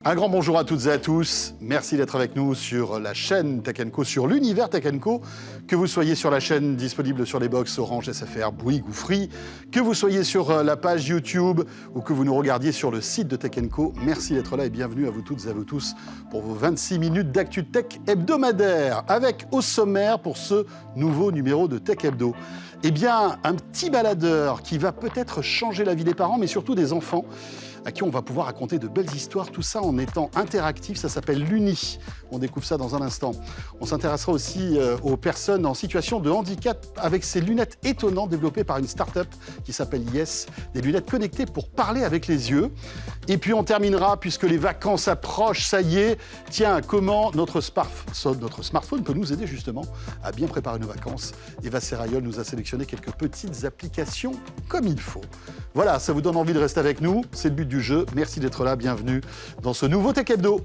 Un grand bonjour à toutes et à tous. Merci d'être avec nous sur la chaîne Tech & Co, sur l'univers Tech & Co. Que vous soyez sur la chaîne disponible sur les box Orange, SFR, Bouygues ou Free, que vous soyez sur la page YouTube ou que vous nous regardiez sur le site de Tech & Co, merci d'être là et bienvenue à vous toutes et à vous tous pour vos 26 minutes d'actu tech hebdomadaire. Avec au sommaire pour ce nouveau numéro de Tech Hebdo, eh bien, un petit baladeur qui va peut-être changer la vie des parents, mais surtout des enfants, à qui on va pouvoir raconter de belles histoires, tout ça en étant interactif. Ça s'appelle l'Uni. On découvre ça dans un instant. On s'intéressera aussi aux personnes en situation de handicap avec ces lunettes étonnantes développées par une start-up qui s'appelle Yes, des lunettes connectées pour parler avec les yeux. Et puis on terminera, puisque les vacances approchent, ça y est. Tiens, comment notre smartphone peut nous aider justement à bien préparer nos vacances. Eva Serrayol nous a sélectionné quelques petites applications comme il faut. Voilà, ça vous donne envie de rester avec nous. C'est le but du jeu. Merci d'être là. Bienvenue dans ce nouveau Tech Hebdo.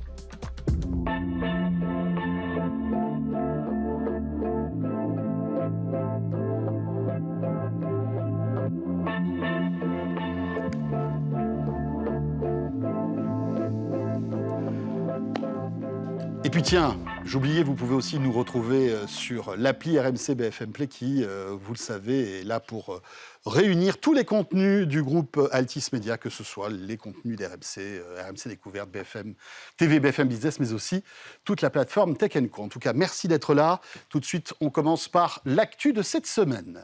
Et puis tiens, j'oubliais, vous pouvez aussi nous retrouver sur l'appli RMC BFM Play qui, vous le savez, est là pour réunir tous les contenus du groupe Altis Média, que ce soit les contenus d'RMC, RMC Découverte, BFM TV, BFM Business, mais aussi toute la plateforme Tech & Co. En tout cas, merci d'être là. Tout de suite, on commence par l'actu de cette semaine.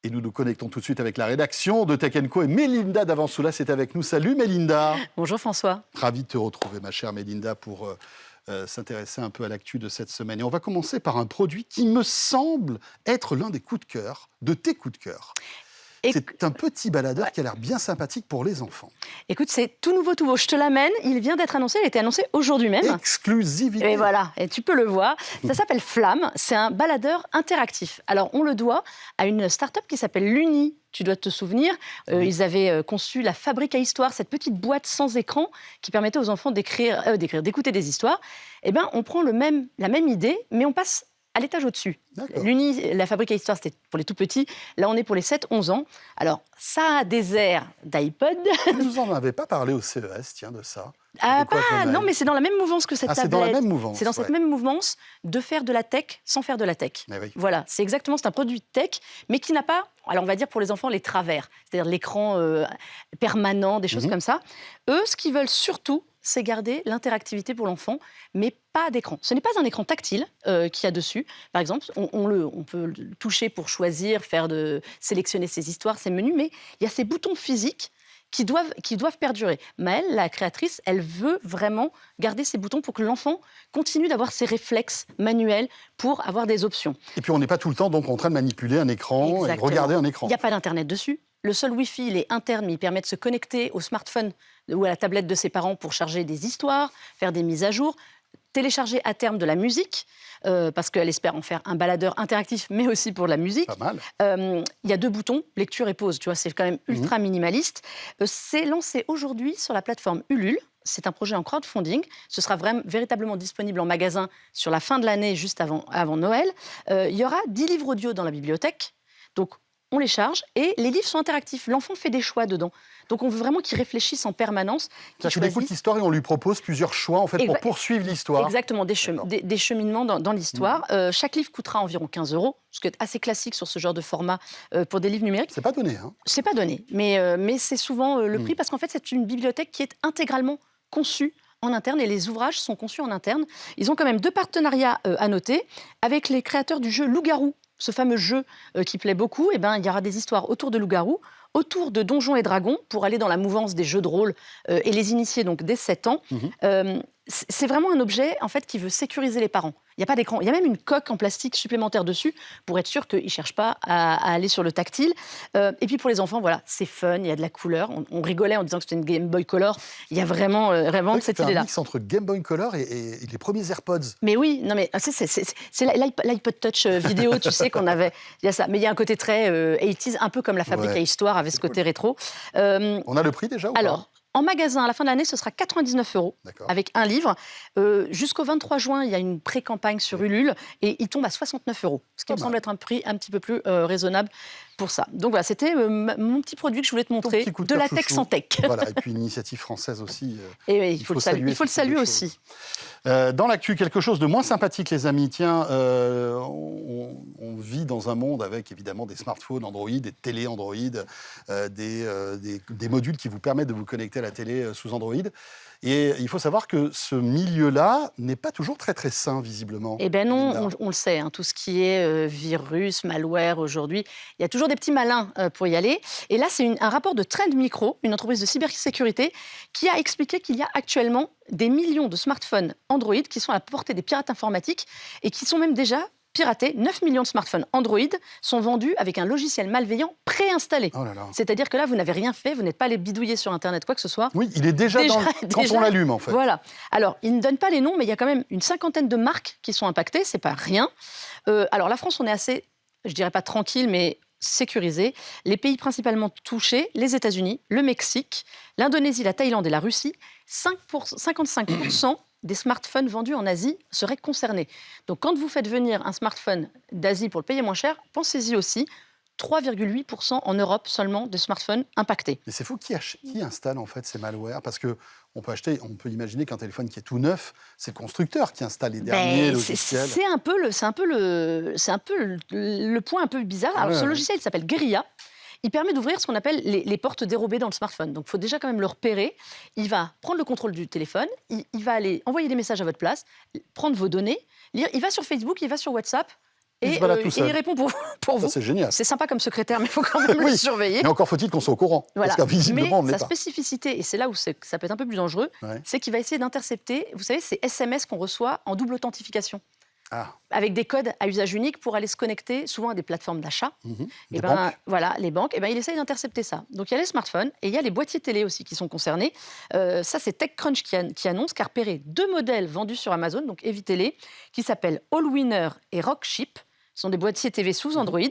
Et nous nous connectons tout de suite avec la rédaction de Tech & Co. Et Mélinda Davansoula, c'est avec nous. Salut Mélinda. Bonjour François. Ravi de te retrouver, ma chère Mélinda, pour s'intéresser un peu à l'actu de cette semaine. Et on va commencer par un produit qui me semble être l'un des coups de cœur, de tes coups de cœur. C'est un petit baladeur qui a l'air bien sympathique pour les enfants. Écoute, c'est tout nouveau, tout beau. Je te l'amène. Il vient d'être annoncé. Il a été annoncé aujourd'hui même. Exclusivité. Et voilà, et tu peux le voir. Ça s'appelle Flamme. C'est un baladeur interactif. Alors, on le doit à une start-up qui s'appelle l'Uni. Tu dois te souvenir, ils avaient conçu la fabrique à histoire, cette petite boîte sans écran qui permettait aux enfants d'écouter des histoires. Eh bien, on prend la même idée, mais on passe à l'étage au-dessus. L'Uni, la fabrique à histoire, c'était pour les tout petits. Là, on est pour les 7-11 ans. Alors, ça a des airs d'iPod. Vous nous en avez pas parlé au CES, tiens, de ça. Non, mais c'est dans la même mouvance que cette tablette. C'est dans la même mouvance. C'est dans cette même mouvance de faire de la tech sans faire de la tech. Oui. Voilà, c'est un produit tech, mais qui n'a pas, alors on va dire pour les enfants, les travers, c'est-à-dire l'écran permanent, des choses comme ça. Eux, ce qu'ils veulent surtout, c'est garder l'interactivité pour l'enfant, mais pas d'écran. Ce n'est pas un écran tactile qu'il y a dessus. Par exemple, on peut le toucher pour choisir, sélectionner ses histoires, ses menus, mais il y a ces boutons physiques qui doivent perdurer. Maëlle, la créatrice, elle veut vraiment garder ces boutons pour que l'enfant continue d'avoir ses réflexes manuels pour avoir des options. Et puis on n'est pas tout le temps donc en train de manipuler un écran. Exactement. Et regarder un écran. Il n'y a pas d'internet dessus. Le seul Wi-Fi, il est interne, mais il permet de se connecter au smartphone ou à la tablette de ses parents pour charger des histoires, faire des mises à jour, télécharger à terme de la musique, parce qu'elle espère en faire un baladeur interactif, mais aussi pour de la musique. Pas mal. Il y a 2 boutons, lecture et pause, tu vois, c'est quand même ultra minimaliste. C'est lancé aujourd'hui sur la plateforme Ulule. C'est un projet en crowdfunding. Ce sera véritablement disponible en magasin sur la fin de l'année, juste avant Noël. Il y aura 10 livres audio dans la bibliothèque. Donc, on les charge et les livres sont interactifs. L'enfant fait des choix dedans. Donc, on veut vraiment qu'il réfléchisse en permanence. Il écoute l'histoire et on lui propose plusieurs choix en fait, pour poursuivre l'histoire. Exactement, des cheminements dans l'histoire. Chaque livre coûtera environ 15 €, ce qui est assez classique sur ce genre de format pour des livres numériques. C'est pas donné, hein. C'est pas donné, mais c'est souvent le prix parce qu'en fait, c'est une bibliothèque qui est intégralement conçue en interne et les ouvrages sont conçus en interne. Ils ont quand même 2 partenariats à noter avec les créateurs du jeu Loup-garou. Ce fameux jeu qui plaît beaucoup, il y aura des histoires autour de loup-garou, autour de donjons et dragons, pour aller dans la mouvance des jeux de rôle et les initier donc dès 7 ans. C'est vraiment un objet en fait, qui veut sécuriser les parents. Il n'y a pas d'écran. Il y a même une coque en plastique supplémentaire dessus pour être sûr qu'ils ne cherchent pas à aller sur le tactile. Et puis pour les enfants, voilà, c'est fun, il y a de la couleur. On rigolait en disant que c'était une Game Boy Color. Il y a vraiment cette idée-là. C'est un mix entre Game Boy Color et les premiers AirPods. Mais oui, non mais c'est l'iPod Touch vidéo, tu sais qu'on avait. Il y a ça, mais il y a un côté très 80s, un peu comme la fabrique à histoire avec ce côté rétro. On a le prix déjà ou pas ? En magasin, à la fin de l'année, ce sera 99 € avec un livre. Jusqu'au 23 juin, il y a une pré-campagne sur Ulule et il tombe à 69 €, ce qui me semble être un prix un petit peu plus raisonnable pour ça. Donc voilà, c'était mon petit produit que je voulais te montrer, petit coup de de la cœur tech chouchou. sans tech. Voilà, et puis une initiative française aussi. Et oui, il faut le saluer. Il faut le ce type de saluer choses. aussi. Dans l'actu, quelque chose de moins sympathique, les amis. Tiens, on vit dans un monde avec évidemment des smartphones Android, des télés Android, des modules qui vous permettent de vous connecter à la télé sous Android. Et il faut savoir que ce milieu-là n'est pas toujours très très sain, visiblement. Eh bien non, Linda. on le sait, hein, tout ce qui est virus, malware aujourd'hui, il y a toujours des petits malins pour y aller. Et là, c'est un rapport de Trend Micro, une entreprise de cybersécurité, qui a expliqué qu'il y a actuellement des millions de smartphones Android qui sont à la portée des pirates informatiques et qui sont même déjà piratés. 9 millions de smartphones Android sont vendus avec un logiciel malveillant préinstallé. Oh là là. C'est-à-dire que là, vous n'avez rien fait, vous n'êtes pas allé bidouiller sur Internet, quoi que ce soit. Oui, il est déjà, quand déjà, on l'allume, en fait. Voilà. Alors, ils ne donnent pas les noms, mais il y a quand même une cinquantaine de marques qui sont impactées. C'est pas rien. Alors, la France, on est assez, je dirais pas tranquille, mais sécurisé. Les pays principalement touchés, les États-Unis, le Mexique, l'Indonésie, la Thaïlande et la Russie, 55% des smartphones vendus en Asie seraient concernés. Donc, quand vous faites venir un smartphone d'Asie pour le payer moins cher, pensez-y aussi. 3,8% en Europe seulement de smartphones impactés. Mais c'est fou, qui installe en fait ces malwares? Parce qu'on peut imaginer qu'un téléphone qui est tout neuf, c'est le constructeur qui installe les derniers logiciels. C'est un peu le point un peu bizarre. Alors, ce logiciel, il s'appelle Guerilla. Il permet d'ouvrir ce qu'on appelle les portes dérobées dans le smartphone. Donc, il faut déjà quand même le repérer. Il va prendre le contrôle du téléphone. Il va aller envoyer des messages à votre place, prendre vos données, lire. Il va sur Facebook, il va sur WhatsApp. Et il répond pour vous. C'est génial. C'est sympa comme secrétaire, mais il faut quand même le surveiller. Mais encore faut-il qu'on soit au courant. Voilà. Parce qu'invisiblement, on ne mais l'est sa pas. spécificité, et c'est là où ça peut être un peu plus dangereux, c'est qu'il va essayer d'intercepter, vous savez, ces SMS qu'on reçoit en double authentification. Avec des codes à usage unique pour aller se connecter souvent à des plateformes d'achat. Les banques. Voilà, les banques. Et il essaye d'intercepter ça. Donc il y a les smartphones et il y a les boîtiers télé aussi qui sont concernés. Ça, c'est TechCrunch qui annonce qu'a repéré 2 modèles vendus sur Amazon, donc évitez-les, qui s'appellent Allwinner et Rockchip. Ce sont des boîtiers TV sous Android.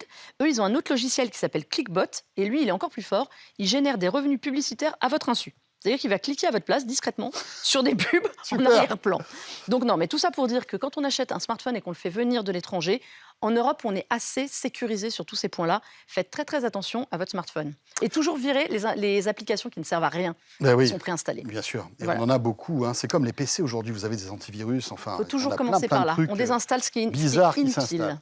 Eux, ils ont un autre logiciel qui s'appelle Clickbot. Et lui, il est encore plus fort. Il génère des revenus publicitaires à votre insu. C'est-à-dire qu'il va cliquer à votre place discrètement sur des pubs en arrière-plan. Donc non, mais tout ça pour dire que quand on achète un smartphone et qu'on le fait venir de l'étranger, en Europe, on est assez sécurisé sur tous ces points-là. Faites très très attention à votre smartphone. Et toujours virer les applications qui ne servent à rien, qui sont préinstallées. Bien sûr. Et on en a beaucoup. Hein. C'est comme les PC aujourd'hui, vous avez des antivirus. Enfin, il faut toujours commencer par là. On désinstalle ce qui est bizarre qui inutile. s'installe.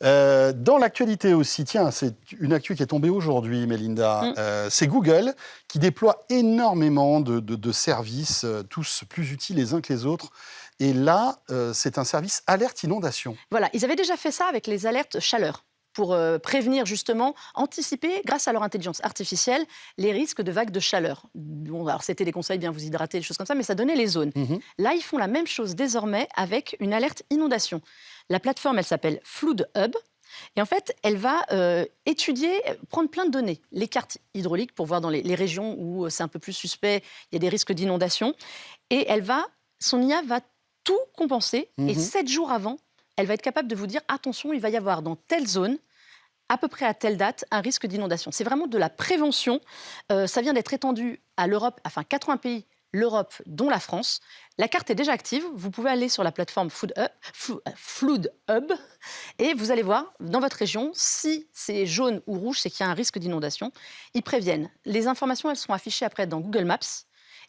Dans l'actualité aussi, tiens, c'est une actu qui est tombée aujourd'hui, Mélinda. C'est Google qui déploie énormément de services, tous plus utiles les uns que les autres. Et là, c'est un service alerte inondation. Voilà, ils avaient déjà fait ça avec les alertes chaleur, pour prévenir justement, anticiper, grâce à leur intelligence artificielle, les risques de vagues de chaleur. Bon, alors c'était des conseils, bien vous hydrater, des choses comme ça, mais ça donnait les zones. Là, ils font la même chose désormais avec une alerte inondation. La plateforme, elle s'appelle Flood Hub. Et en fait, elle va prendre plein de données, les cartes hydrauliques pour voir dans les régions où c'est un peu plus suspect, il y a des risques d'inondation. Et son IA va tout compenser. Et 7 jours avant, elle va être capable de vous dire, attention, il va y avoir dans telle zone, à peu près à telle date, un risque d'inondation. C'est vraiment de la prévention. Ça vient d'être étendu à l'Europe, enfin 80 pays, l'Europe, dont la France. La carte est déjà active. Vous pouvez aller sur la plateforme Flood Hub et vous allez voir, dans votre région, si c'est jaune ou rouge, c'est qu'il y a un risque d'inondation. Ils préviennent. Les informations, elles sont affichées après dans Google Maps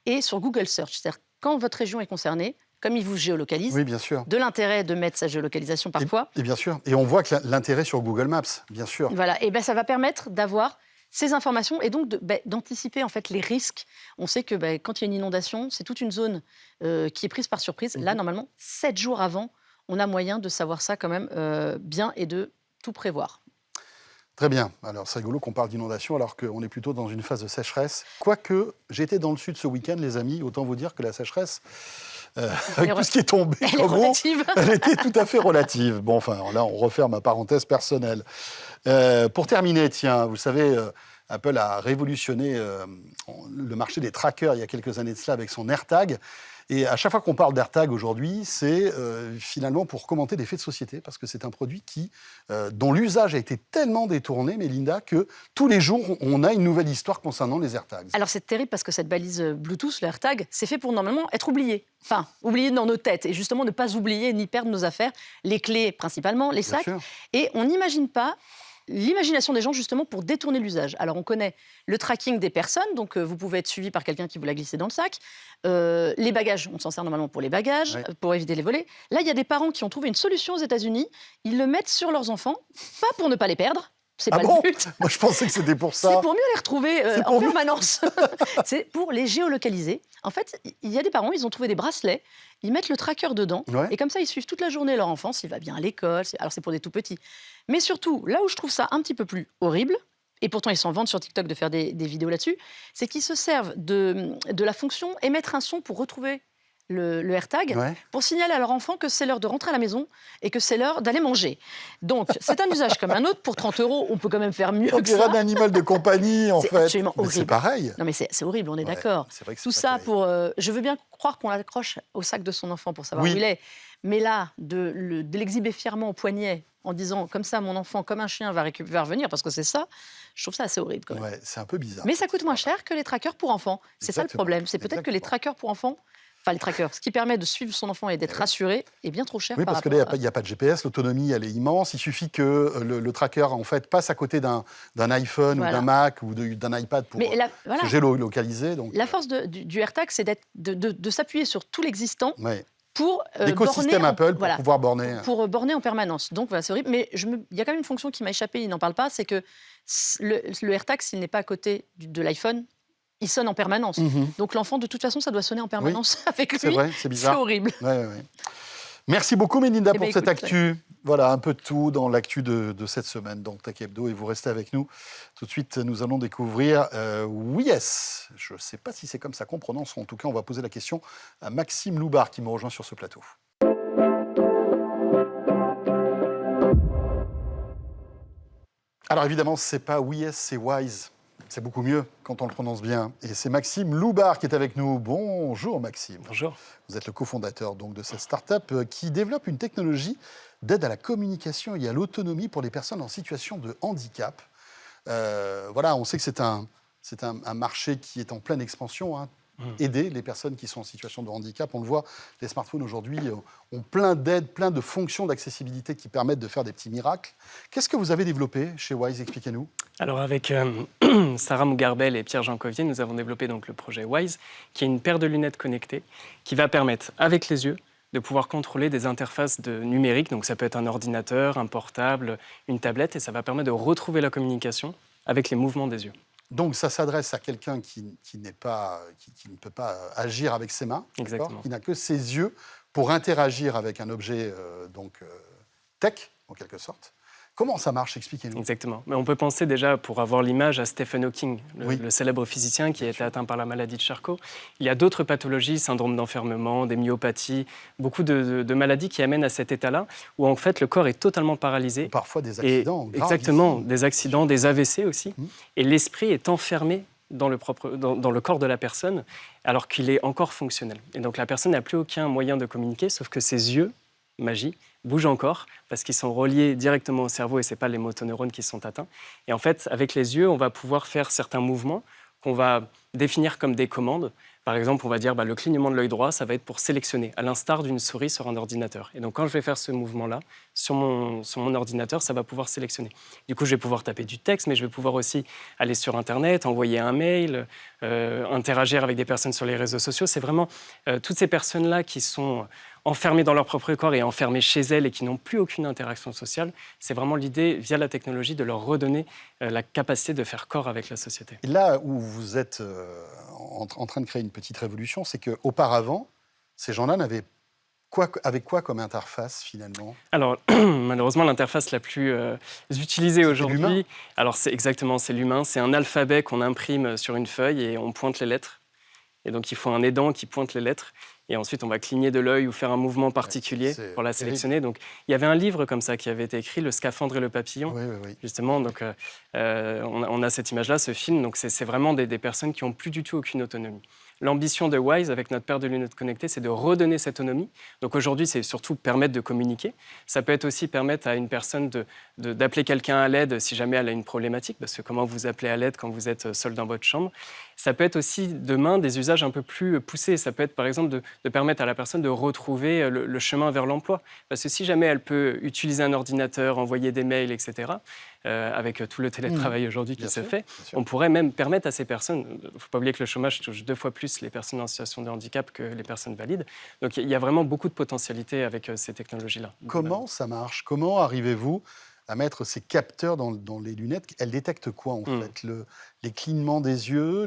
et sur Google Search. C'est-à-dire, quand votre région est concernée, comme ils vous géolocalisent, oui, bien sûr. De l'intérêt de mettre sa géolocalisation parfois. Et bien sûr. Et on voit que l'intérêt sur Google Maps, bien sûr. Voilà. Et ça va permettre d'avoir ces informations et donc d'anticiper en fait les risques. On sait que quand il y a une inondation, c'est toute une zone qui est prise par surprise. Là, normalement, 7 jours avant, on a moyen de savoir ça quand même bien et de tout prévoir. Très bien. Alors, c'est rigolo qu'on parle d'inondation alors qu'on est plutôt dans une phase de sécheresse. Quoique, j'étais dans le sud ce week-end, les amis, autant vous dire que la sécheresse, avec tout ce qui est tombé, elle était tout à fait relative. Bon, enfin, là, on referme ma parenthèse personnelle. Pour terminer, tiens, vous savez, Apple a révolutionné le marché des trackers il y a quelques années de cela avec son AirTag. Et à chaque fois qu'on parle d'AirTag aujourd'hui, c'est finalement pour commenter des faits de société, parce que c'est un produit dont l'usage a été tellement détourné, Mélinda, que tous les jours, on a une nouvelle histoire concernant les AirTags. Alors c'est terrible parce que cette balise Bluetooth, le AirTag, c'est fait pour normalement être oublié. Enfin, oublié dans nos têtes. Et justement, ne pas oublier ni perdre nos affaires, les clés principalement, les sacs. Et on n'imagine pas l'imagination des gens justement pour détourner l'usage. Alors on connaît le tracking des personnes, donc vous pouvez être suivi par quelqu'un qui vous l'a glissé dans le sac. Les bagages, on s'en sert normalement pour les bagages, Ouais. pour éviter les volets. Là, il y a des parents qui ont trouvé une solution aux États-Unis. Ils le mettent sur leurs enfants, pas pour ne pas les perdre. C'est Ah pas bon? le but. Moi, je pensais que c'était pour C'est ça. pour mieux les retrouver C'est en pour mieux. permanence. C'est pour les géolocaliser. En fait, il y a des parents, ils ont trouvé des bracelets, ils mettent le tracker dedans, Ouais. et comme ça, ils suivent toute la journée leur enfant, s'il va bien à l'école. Alors, c'est pour des tout petits. Mais surtout, là où je trouve ça un petit peu plus horrible, et pourtant ils s'en vantent sur TikTok de faire des vidéos là-dessus, c'est qu'ils se servent de la fonction émettre un son pour retrouver le AirTag, Ouais. pour signaler à leur enfant que c'est l'heure de rentrer à la maison et que c'est l'heure d'aller manger. Donc, c'est un usage comme un autre. Pour 30 €, on peut quand même faire mieux On que dirait ça. un animal de compagnie, en C'est fait. absolument Mais c'est horrible. pareil. Non, mais c'est horrible, on est Ouais, d'accord. c'est vrai que c'est Tout pas ça terrible. pour... je veux bien croire qu'on l'accroche au sac de son enfant pour savoir Oui. où il est. Mais là, de l'exhiber fièrement au poignet en disant comme ça, mon enfant, comme un chien, va revenir, parce que c'est ça, je trouve ça assez horrible quand même. Ouais, c'est un peu bizarre. Mais ça coûte moins cher que les trackers pour enfants. C'est ça le Exactement. problème. C'est peut-être que les Exactement. trackers pour enfants, enfin les trackers, ce qui permet de suivre son enfant et d'être rassuré, est bien trop cher Oui, par parce que là, rapport il n'y a pas de GPS, l'autonomie, elle est immense. Il suffit que le tracker, en fait, passe à côté d'un iPhone Voilà. ou d'un Mac ou d'un iPad pour Mais voilà, se géolocaliser. Donc, la force du AirTag, c'est de s'appuyer sur tout l'existant ouais. pour L'écosystème borner en- Apple pour voilà, pouvoir borner. pour borner en permanence. Donc voilà, c'est horrible. Mais il y a quand même une fonction qui m'a échappé, il n'en parle pas, c'est que le AirTag, s'il n'est pas à côté de l'iPhone, il sonne en permanence. Mhm. Donc l'enfant, de toute façon, ça doit sonner en permanence avec lui. C'est vrai, c'est C'est bizarre. horrible. Ouais, ouais, ouais. Merci beaucoup, Mélinda, Eh pour ben, cette écoute, actu. Voilà, un peu de tout dans l'actu de cette semaine, donc Tech Hebdo, et vous restez avec nous. Tout de suite, nous allons découvrir Yes. Je ne sais pas si c'est comme ça qu'on prononce, en tout cas, on va poser la question à Maxime Loubard, qui me rejoint sur ce plateau. Alors évidemment, c'est pas Yes, c'est Wise. C'est beaucoup mieux quand on le prononce bien. Et c'est Maxime Loubard qui est avec nous. Bonjour Maxime. Bonjour. Vous êtes le cofondateur donc de cette start-up qui développe une technologie d'aide à la communication et à l'autonomie pour les personnes en situation de handicap. Voilà, on sait que c'est un marché qui est en pleine expansion. Hein. Aider les personnes qui sont en situation de handicap. On le voit, les smartphones aujourd'hui ont plein d'aides, plein de fonctions d'accessibilité qui permettent de faire des petits miracles. Qu'est-ce que vous avez développé chez Wise? Expliquez-nous. Alors avec Sarah Mougarbel et Pierre Jancovier, nous avons développé donc le projet Wise, qui est une paire de lunettes connectées qui va permettre, avec les yeux, de pouvoir contrôler des interfaces numériques. Donc ça peut être un ordinateur, un portable, une tablette, et ça va permettre de retrouver la communication avec les mouvements des yeux. Donc ça s'adresse à quelqu'un qui ne peut pas agir avec ses mains, Exactement. qui n'a que ses yeux pour interagir avec un objet tech, en quelque sorte. Comment ça marche? Expliquez-nous. Exactement. Mais on peut penser déjà, pour avoir l'image, à Stephen Hawking, Oui. le célèbre physicien qui a été atteint par la maladie de Charcot. Il y a d'autres pathologies, syndrome d'enfermement, des myopathies, beaucoup de maladies qui amènent à cet état-là, où en fait le corps est totalement paralysé. Parfois des Et accidents. graves exactement, ici. des accidents, des AVC aussi. Et l'esprit est enfermé dans le corps de la personne, alors qu'il est encore fonctionnel. Et donc la personne n'a plus aucun moyen de communiquer, sauf que ses yeux, magie, bougent encore, parce qu'ils sont reliés directement au cerveau et ce n'est pas les motoneurones qui sont atteints. Et en fait, avec les yeux, on va pouvoir faire certains mouvements qu'on va définir comme des commandes. Par exemple, on va dire le clignement de l'œil droit, ça va être pour sélectionner, à l'instar d'une souris sur un ordinateur. Et donc, quand je vais faire ce mouvement-là, sur mon ordinateur, ça va pouvoir sélectionner. Du coup, je vais pouvoir taper du texte, mais je vais pouvoir aussi aller sur Internet, envoyer un mail, interagir avec des personnes sur les réseaux sociaux. C'est vraiment toutes ces personnes-là qui sont enfermées dans leur propre corps et enfermées chez elles et qui n'ont plus aucune interaction sociale. C'est vraiment l'idée, via la technologie, de leur redonner la capacité de faire corps avec la société. Et là où vous êtes en train de créer une petite révolution, c'est qu'auparavant, ces gens-là n'avaient avec quoi comme interface finalement? Alors, malheureusement, l'interface la plus utilisée l'humain. aujourd'hui, alors c'est l'humain, c'est un alphabet qu'on imprime sur une feuille et on pointe les lettres. Et donc, il faut un aidant qui pointe les lettres. Et ensuite, on va cligner de l'œil ou faire un mouvement particulier c'est pour la terrible. sélectionner. Donc, il y avait un livre comme ça qui avait été écrit, Le scaphandre et le papillon. Oui, oui, oui. Justement, donc, on a cette image-là, ce film. Donc, c'est vraiment des personnes qui n'ont plus du tout aucune autonomie. L'ambition de Wise, avec notre paire de lunettes connectées, c'est de redonner cette autonomie. Donc aujourd'hui, c'est surtout permettre de communiquer. Ça peut être aussi permettre à une personne d'appeler quelqu'un à l'aide si jamais elle a une problématique, parce que comment vous appelez à l'aide quand vous êtes seul dans votre chambre. Ça peut être aussi, demain, des usages un peu plus poussés. Ça peut être, par exemple, de permettre à la personne de retrouver le chemin vers l'emploi. Parce que si jamais elle peut utiliser un ordinateur, envoyer des mails, etc., avec tout le télétravail aujourd'hui qui se fait, on pourrait même permettre à ces personnes, il ne faut pas oublier que le chômage touche 2 fois plus les personnes en situation de handicap que les personnes valides. Donc il y a vraiment beaucoup de potentialités avec ces technologies-là. Comment ça marche? Comment arrivez-vous à mettre ces capteurs dans les lunettes? Elles détectent quoi, en fait? Les clignements des yeux,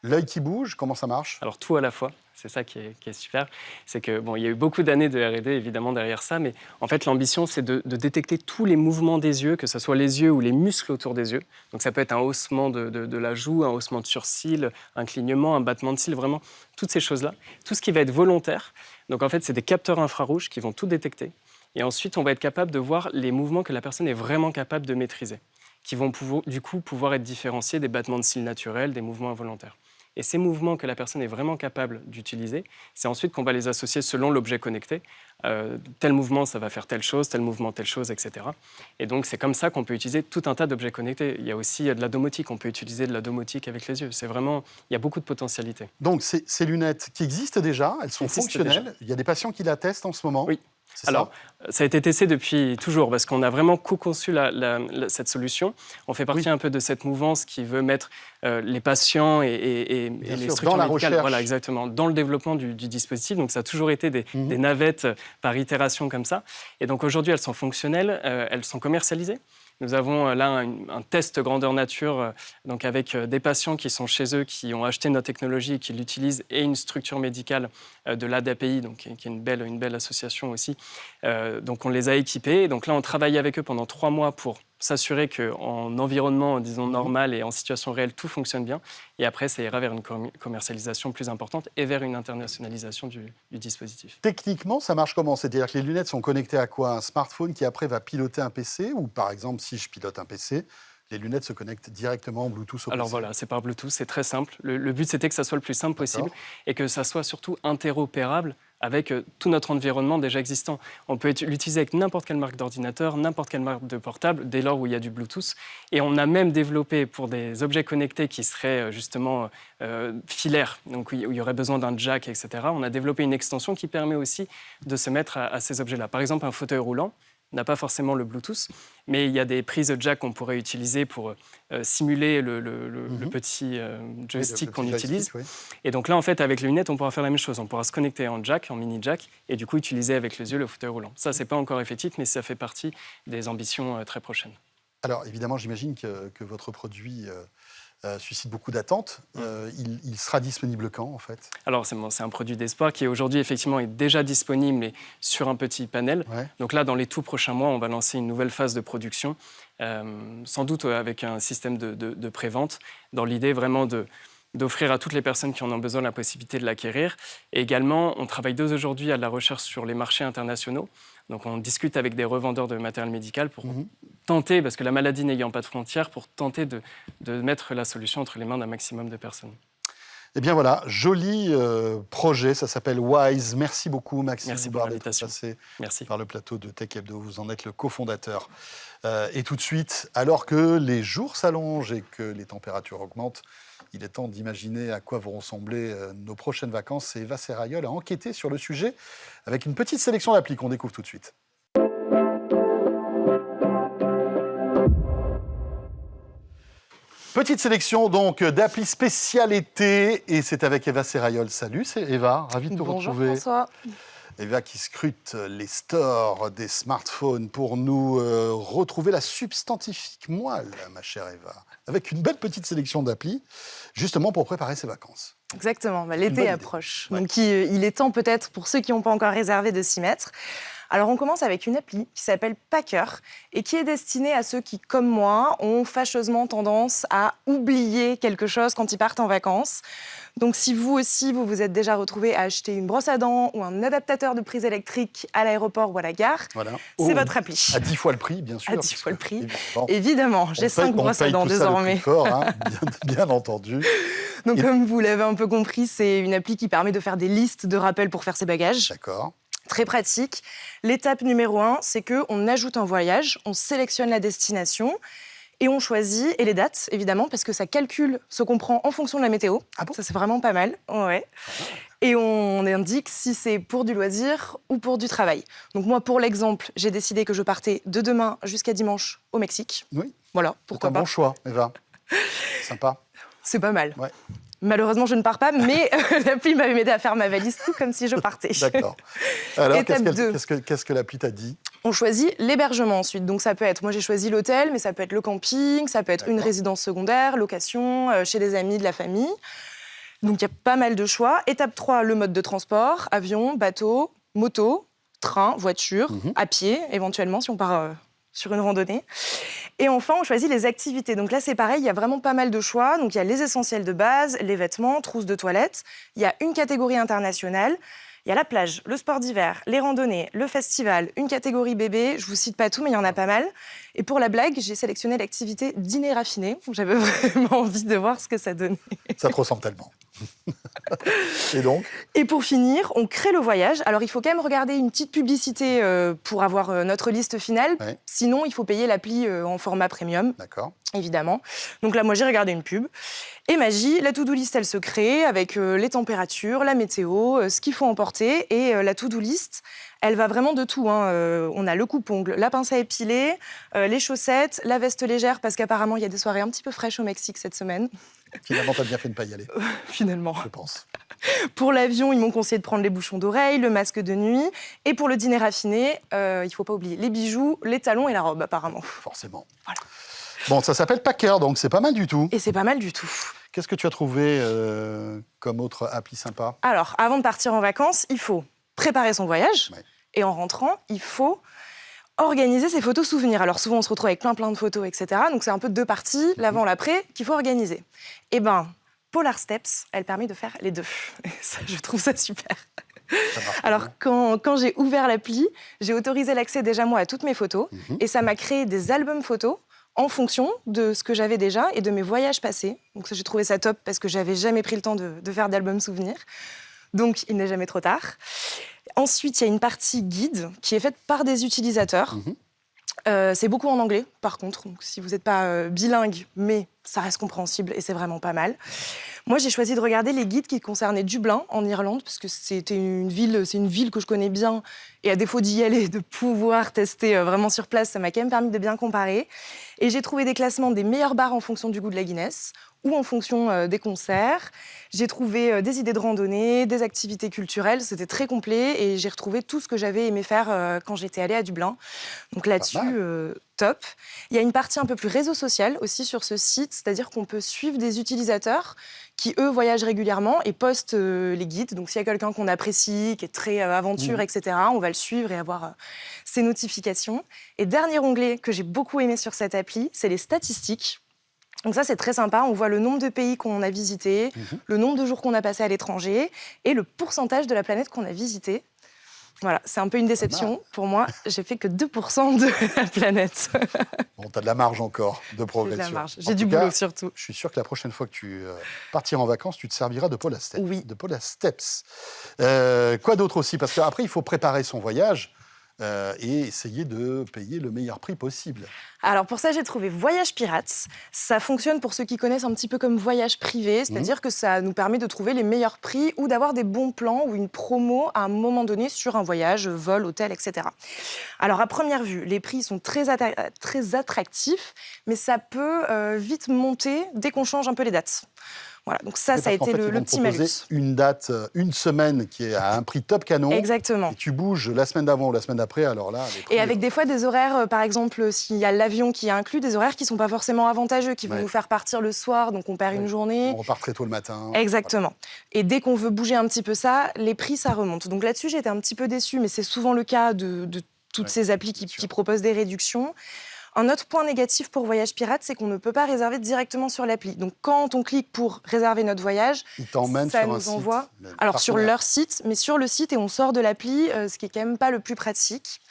l'œil qui bouge? Comment ça marche? Alors tout à la fois, c'est ça qui est super. C'est que il y a eu beaucoup d'années de R&D évidemment derrière ça, mais en fait l'ambition c'est de détecter tous les mouvements des yeux, que ce soit les yeux ou les muscles autour des yeux. Donc ça peut être un haussement de la joue, un haussement de sourcil, un clignement, un battement de cils, vraiment toutes ces choses-là. Tout ce qui va être volontaire. Donc en fait c'est des capteurs infrarouges qui vont tout détecter. Et ensuite on va être capable de voir les mouvements que la personne est vraiment capable de maîtriser, qui vont du coup pouvoir être différenciés des battements de cils naturels, des mouvements involontaires. Et ces mouvements que la personne est vraiment capable d'utiliser, c'est ensuite qu'on va les associer selon l'objet connecté. Tel mouvement, ça va faire telle chose, tel mouvement, telle chose, etc. Et donc, c'est comme ça qu'on peut utiliser tout un tas d'objets connectés. Il y a aussi de la domotique. On peut utiliser de la domotique avec les yeux. C'est vraiment... Il y a beaucoup de potentialités. Donc, ces lunettes qui existent déjà, elles sont fonctionnelles. Déjà. Il y a des patients qui la testent en ce moment. Oui. Alors, ça a été testé depuis toujours, parce qu'on a vraiment co-conçu cette solution. On fait partie un peu de cette mouvance qui veut mettre les patients et les structures dans la médicales, recherche. voilà, exactement, dans le développement du dispositif. Donc, ça a toujours été des navettes par itération comme ça. Et donc, aujourd'hui, elles sont fonctionnelles, elles sont commercialisées. Nous avons là un test grandeur nature donc avec des patients qui sont chez eux, qui ont acheté notre technologie et qui l'utilisent, et une structure médicale de l'ADAPI, donc, qui est une belle association aussi. Donc on les a équipés. Et donc là, on travaille avec eux pendant 3 mois pour s'assurer qu'en environnement, disons, normal et en situation réelle, tout fonctionne bien. Et après, ça ira vers une commercialisation plus importante et vers une internationalisation du dispositif. Techniquement, ça marche comment? C'est-à-dire que les lunettes sont connectées à quoi? Un smartphone qui après va piloter un PC? Ou par exemple, si je pilote un PC, les lunettes se connectent directement en Bluetooth au PC? Alors voilà, c'est par Bluetooth, c'est très simple. Le but, c'était que ça soit le plus simple possible et que ça soit surtout interopérable avec tout notre environnement déjà existant. On peut l'utiliser avec n'importe quelle marque d'ordinateur, n'importe quelle marque de portable, dès lors où il y a du Bluetooth. Et on a même développé pour des objets connectés qui seraient justement filaires, donc où il y aurait besoin d'un jack, etc. On a développé une extension qui permet aussi de se mettre à ces objets-là. Par exemple, un fauteuil roulant n'a pas forcément le Bluetooth, mais il y a des prises jack qu'on pourrait utiliser pour simuler le petit joystick qu'on utilise. Oui. Et donc là, en fait, avec les lunettes, on pourra faire la même chose. On pourra se connecter en jack, en mini jack, et du coup utiliser avec les yeux le fauteuil roulant. Ça, c'est pas encore effectif, mais ça fait partie des ambitions très prochaines. Alors, évidemment, j'imagine que votre produit suscite beaucoup d'attentes. Il sera disponible quand, en fait? Alors, c'est un produit d'espoir qui, aujourd'hui, effectivement, est déjà disponible, mais sur un petit panel. Ouais. Donc là, dans les tout prochains mois, on va lancer une nouvelle phase de production, sans doute avec un système de prévente, dans l'idée vraiment d'offrir à toutes les personnes qui en ont besoin la possibilité de l'acquérir. Et également, on travaille dès aujourd'hui à la recherche sur les marchés internationaux. Donc on discute avec des revendeurs de matériel médical pour tenter, parce que la maladie n'ayant pas de frontières, pour tenter de mettre la solution entre les mains d'un maximum de personnes. Eh bien voilà, joli projet, ça s'appelle WISE. Merci beaucoup Maxime. Merci pour l'invitation. Merci. Par le plateau de Tech Hebdo, vous en êtes le cofondateur. Et tout de suite, alors que les jours s'allongent et que les températures augmentent, il est temps d'imaginer à quoi vont ressembler nos prochaines vacances. Et Eva Serrayol a enquêté sur le sujet avec une petite sélection d'applis qu'on découvre tout de suite. Petite sélection donc d'applis spéciales été, et c'est avec Eva Serrayol. Salut, c'est Eva, ravi de te retrouver. Bonjour François. Eva qui scrute les stores des smartphones pour nous retrouver la substantifique moelle, ma chère Eva, avec une belle petite sélection d'applis, justement pour préparer ses vacances. Exactement, l'été approche. Ouais. Donc il est temps peut-être pour ceux qui n'ont pas encore réservé de s'y mettre. Alors on commence avec une appli qui s'appelle Packer et qui est destinée à ceux qui, comme moi, ont fâcheusement tendance à oublier quelque chose quand ils partent en vacances. Donc si vous aussi, vous vous êtes déjà retrouvé à acheter une brosse à dents ou un adaptateur de prise électrique à l'aéroport ou à la gare, c'est votre appli. À 10 fois le prix, bien sûr. À 10 fois le prix, évidemment. J'ai 5 brosses à dents désormais. Fort, hein, bien entendu. Donc comme vous l'avez un peu compris, c'est une appli qui permet de faire des listes de rappels pour faire ses bagages. D'accord. Très pratique. L'étape numéro 1, c'est qu'on ajoute un voyage, on sélectionne la destination et on choisit, et les dates, évidemment, parce que ça calcule ce qu'on prend en fonction de la météo. Ah bon ? Ça, c'est vraiment pas mal. Ouais. Et on indique si c'est pour du loisir ou pour du travail. Donc moi, pour l'exemple, j'ai décidé que je partais de demain jusqu'à dimanche au Mexique. Oui. Voilà, C'est pourquoi un pas. bon choix, Eva. Sympa. C'est pas mal. Ouais. Malheureusement, je ne pars pas, mais l'appli m'avait aidé à faire ma valise, tout comme si je partais. D'accord. Alors, Étape 2. qu'est-ce que l'appli t'a dit? On choisit l'hébergement ensuite. Donc ça peut être, moi j'ai choisi l'hôtel, mais ça peut être le camping, ça peut être une D'accord. résidence secondaire, location, chez des amis, de la famille. Donc il y a pas mal de choix. Étape 3, le mode de transport, avion, bateau, moto, train, voiture, à pied éventuellement si on part sur une randonnée. Et enfin, on choisit les activités. Donc là, c'est pareil, il y a vraiment pas mal de choix. Donc il y a les essentiels de base, les vêtements, trousses de toilette. Il y a une catégorie internationale. Il y a la plage, le sport d'hiver, les randonnées, le festival, une catégorie bébé. Je vous cite pas tout, mais il y en a pas mal. Et pour la blague, j'ai sélectionné l'activité dîner raffiné. J'avais vraiment envie de voir ce que ça donnait. Ça te ressemble tellement. Et donc? Et pour finir, on crée le voyage. Alors, il faut quand même regarder une petite publicité pour avoir notre liste finale. Ouais. Sinon, il faut payer l'appli en format premium, D'accord. évidemment. Donc là, moi, j'ai regardé une pub. Et magie, la to-do list, elle se crée avec les températures, la météo, ce qu'il faut emporter. Et la to-do list, elle va vraiment de tout. On a le coupe-ongle, la pince à épiler, les chaussettes, la veste légère, parce qu'apparemment, il y a des soirées un petit peu fraîches au Mexique cette semaine. Finalement, t'as bien fait de ne pas y aller, Finalement. je pense. Pour l'avion, ils m'ont conseillé de prendre les bouchons d'oreilles, le masque de nuit. Et pour le dîner raffiné, il ne faut pas oublier les bijoux, les talons et la robe, apparemment. Forcément. Voilà. Bon, ça s'appelle Packer, donc c'est pas mal du tout. Et c'est pas mal du tout. Qu'est-ce que tu as trouvé comme autre appli sympa? Alors, avant de partir en vacances, il faut préparer son voyage. Ouais. Et en rentrant, il faut organiser ses photos souvenirs. Alors souvent, on se retrouve avec plein de photos, etc. Donc c'est un peu deux parties, l'avant, l'après, qu'il faut organiser. Eh bien, Polar Steps, elle permet de faire les deux. Et ça, je trouve ça super. Ça marche Alors, bien. quand j'ai ouvert l'appli, j'ai autorisé l'accès déjà, moi, à toutes mes photos. Et ça m'a créé des albums photos en fonction de ce que j'avais déjà et de mes voyages passés. Donc ça, j'ai trouvé ça top parce que j'avais jamais pris le temps de faire d'albums souvenirs. Donc, il n'est jamais trop tard. Ensuite, il y a une partie guide qui est faite par des utilisateurs. C'est beaucoup en anglais, par contre. Donc, si vous n'êtes pas bilingue, mais ça reste compréhensible et c'est vraiment pas mal. Moi, j'ai choisi de regarder les guides qui concernaient Dublin, en Irlande, parce que c'est une ville que je connais bien. Et à défaut d'y aller, de pouvoir tester vraiment sur place, ça m'a quand même permis de bien comparer. Et j'ai trouvé des classements des meilleurs bars en fonction du goût de la Guinness ou en fonction des concerts. J'ai trouvé des idées de randonnée, des activités culturelles. C'était très complet et j'ai retrouvé tout ce que j'avais aimé faire quand j'étais allée à Dublin. Donc là-dessus, top. Il y a une partie un peu plus réseau social aussi sur ce site, c'est-à-dire qu'on peut suivre des utilisateurs qui, eux, voyagent régulièrement et postent les guides. Donc s'il y a quelqu'un qu'on apprécie, qui est très aventure, etc., on va le suivre et avoir ses notifications. Et dernier onglet que j'ai beaucoup aimé sur cette appli, c'est les statistiques. Donc ça, c'est très sympa. On voit le nombre de pays qu'on a visités, le nombre de jours qu'on a passé à l'étranger et le pourcentage de la planète qu'on a visité. Voilà, c'est un peu une déception. Pour moi, j'ai fait que 2% de la planète. Bon, t'as de la marge encore de progression. J'ai de la marge. En J'ai du tout cas, boulot surtout. Je suis sûr que la prochaine fois que tu partiras en vacances, tu te serviras de Polar Steps. Oui. De Polar Steps. Quoi d'autre aussi? Parce qu'après, il faut préparer son voyage et essayer de payer le meilleur prix possible. Alors pour ça, j'ai trouvé Voyage Pirates. Ça fonctionne pour ceux qui connaissent un petit peu comme voyage privé, c'est-à-dire que ça nous permet de trouver les meilleurs prix ou d'avoir des bons plans ou une promo à un moment donné sur un voyage, vol, hôtel, etc. Alors à première vue, les prix sont très attractifs, mais ça peut vite monter dès qu'on change un peu les dates. Voilà, donc ça a été le petit malus. Une date, une semaine qui est à un prix top canon. Exactement. Et tu bouges la semaine d'avant ou la semaine d'après, alors là... Et avec des fois des horaires, par exemple, s'il y a l'avion qui est inclus, des horaires qui ne sont pas forcément avantageux, qui vont nous faire partir le soir, donc on perd une journée. On repart très tôt le matin. Exactement. Voilà. Et dès qu'on veut bouger un petit peu ça, les prix, ça remonte. Donc là-dessus, j'ai été un petit peu déçue, mais c'est souvent le cas de toutes ces applis qui proposent des réductions. Un autre point négatif pour Voyage Pirate, c'est qu'on ne peut pas réserver directement sur l'appli. Donc, quand on clique pour réserver notre voyage, ça nous envoie sur leur site, mais sur le site et on sort de l'appli, ce qui est quand même pas le plus pratique.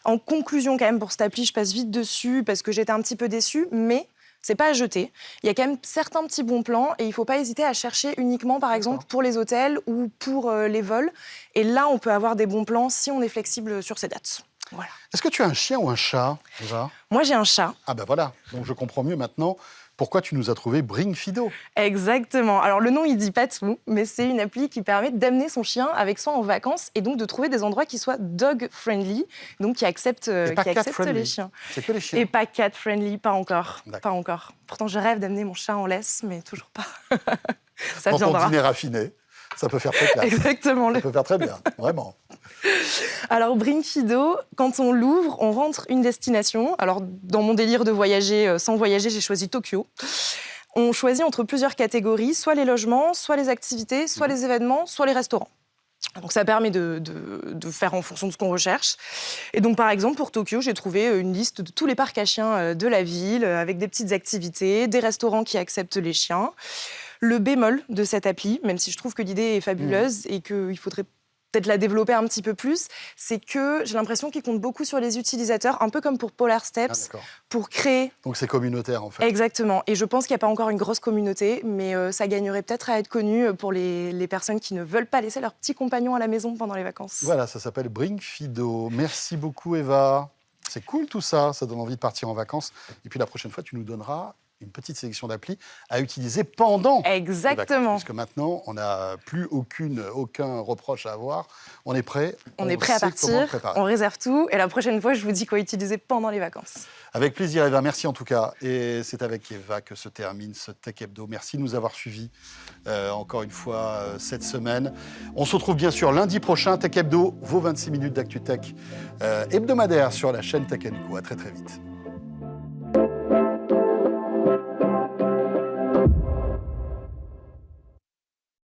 En conclusion, quand même, pour cette appli, je passe vite dessus parce que j'étais un petit peu déçue, mais c'est pas à jeter. Il y a quand même certains petits bons plans et il faut pas hésiter à chercher uniquement, par exemple, pour les hôtels ou pour les vols. Et là, on peut avoir des bons plans si on est flexible sur ces dates. Voilà. Est-ce que tu as un chien ou un chat, Eva? Moi, j'ai un chat. Ah ben voilà, donc je comprends mieux maintenant pourquoi tu nous as trouvé Bring Fido. Exactement. Alors le nom, il dit pas tout, mais c'est une appli qui permet d'amener son chien avec soi en vacances et donc de trouver des endroits qui soient dog-friendly, donc qui acceptent les chiens. C'est que les chiens. Et pas cat-friendly, pas encore. D'accord. Pas encore. Pourtant, je rêve d'amener mon chat en laisse, mais toujours pas. Ça Dans ton viendra. dîner raffiné, ça peut faire très classe. Exactement. Ça peut faire très bien, vraiment. Alors, Bring Fido, quand on l'ouvre, on rentre une destination. Alors, dans mon délire de voyager sans voyager, j'ai choisi Tokyo. On choisit entre plusieurs catégories, soit les logements, soit les activités, soit les événements, soit les restaurants. Donc ça permet de faire en fonction de ce qu'on recherche. Et donc par exemple pour Tokyo, j'ai trouvé une liste de tous les parcs à chiens de la ville, avec des petites activités, des restaurants qui acceptent les chiens. Le bémol de cette appli, même si je trouve que l'idée est fabuleuse et qu'il faudrait peut-être la développer un petit peu plus, c'est que j'ai l'impression qu'il compte beaucoup sur les utilisateurs, un peu comme pour Polar Steps, pour créer... Donc c'est communautaire en fait. Exactement. Et je pense qu'il n'y a pas encore une grosse communauté, mais ça gagnerait peut-être à être connu pour les personnes qui ne veulent pas laisser leurs petits compagnons à la maison pendant les vacances. Voilà, ça s'appelle Bring Fido. Merci beaucoup Eva. C'est cool tout ça, ça donne envie de partir en vacances. Et puis la prochaine fois, tu nous donneras une petite sélection d'applis à utiliser pendant Exactement. les vacances. Parce que maintenant, on n'a plus aucun reproche à avoir. On est prêt. On est prêt à sait comment partir, préparer. on réserve tout. Et la prochaine fois, je vous dis quoi utiliser pendant les vacances. Avec plaisir Eva, merci en tout cas. Et c'est avec Eva que se termine ce Tech Hebdo. Merci de nous avoir suivis encore une fois cette semaine. On se retrouve bien sûr lundi prochain, Tech Hebdo, vos 26 minutes d'actu tech hebdomadaire sur la chaîne Tech & Co. À très très vite.